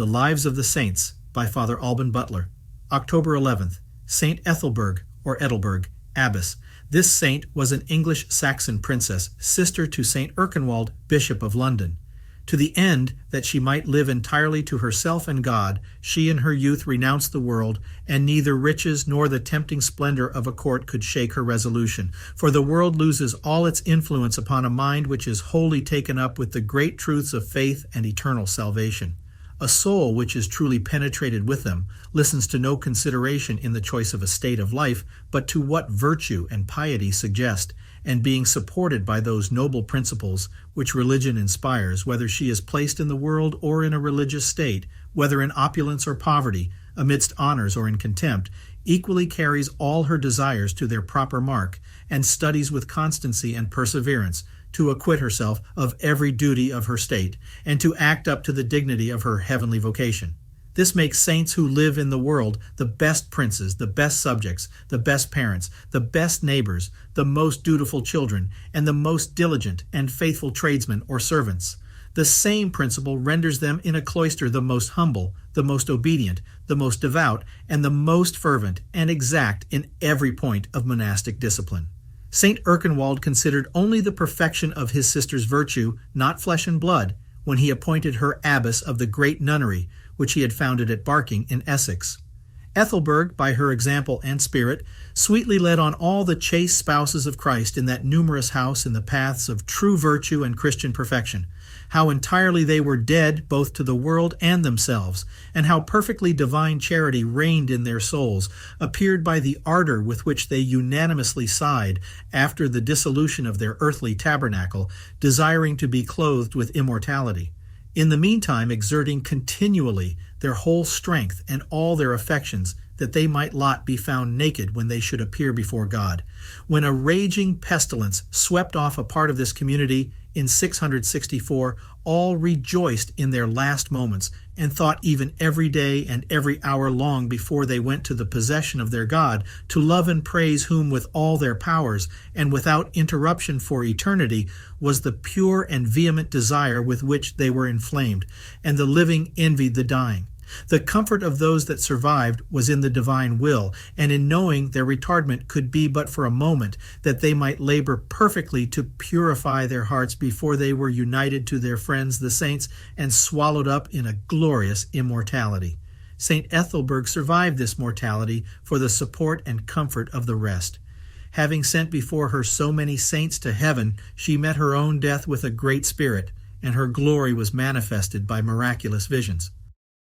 The Lives of the Saints by Father Albin Butler. October 11th, Saint Ethelburge, or Edelburga, Abbess. This saint was an English Saxon princess, sister to Saint Erkenwald, Bishop of London. To the end that she might live entirely to herself and God, she in her youth renounced the world, and neither riches nor the tempting splendor of a court could shake her resolution. For the world loses all its influence upon a mind which is wholly taken up with the great truths of faith and eternal salvation. A soul which is truly penetrated with them listens to no consideration in the choice of a state of life, but to what virtue and piety suggest, and being supported by those noble principles which religion inspires, whether she is placed in the world or in a religious state, whether in opulence or poverty, amidst honors or in contempt, equally carries all her desires to their proper mark, and studies with constancy and perseverance to acquit herself of every duty of her state, and to act up to the dignity of her heavenly vocation. This makes saints who live in the world the best princes, the best subjects, the best parents, the best neighbors, the most dutiful children, and the most diligent and faithful tradesmen or servants. The same principle renders them in a cloister the most humble, the most obedient, the most devout, and the most fervent and exact in every point of monastic discipline. Saint Erkenwald considered only the perfection of his sister's virtue, not flesh and blood, when he appointed her abbess of the great nunnery, which he had founded at Barking in Essex. Ethelburge, by her example and spirit, sweetly led on all the chaste spouses of Christ in that numerous house in the paths of true virtue and Christian perfection. How entirely they were dead both to the world and themselves, and how perfectly divine charity reigned in their souls, appeared by the ardor with which they unanimously sighed after the dissolution of their earthly tabernacle, desiring to be clothed with immortality. In the meantime exerting continually their whole strength and all their affections, that they might not be found naked when they should appear before God. When a raging pestilence swept off a part of this community in 664, all rejoiced in their last moments, and thought even every day and every hour long before they went to the possession of their God, to love and praise whom with all their powers, and without interruption for eternity, was the pure and vehement desire with which they were inflamed, and the living envied the dying. The comfort of those that survived was in the divine will, and in knowing their retardment could be but for a moment, that they might labor perfectly to purify their hearts before they were united to their friends the saints and swallowed up in a glorious immortality. Saint Ethelburge survived this mortality for the support and comfort of the rest. Having sent before her so many saints to heaven, she met her own death with a great spirit, and her glory was manifested by miraculous visions.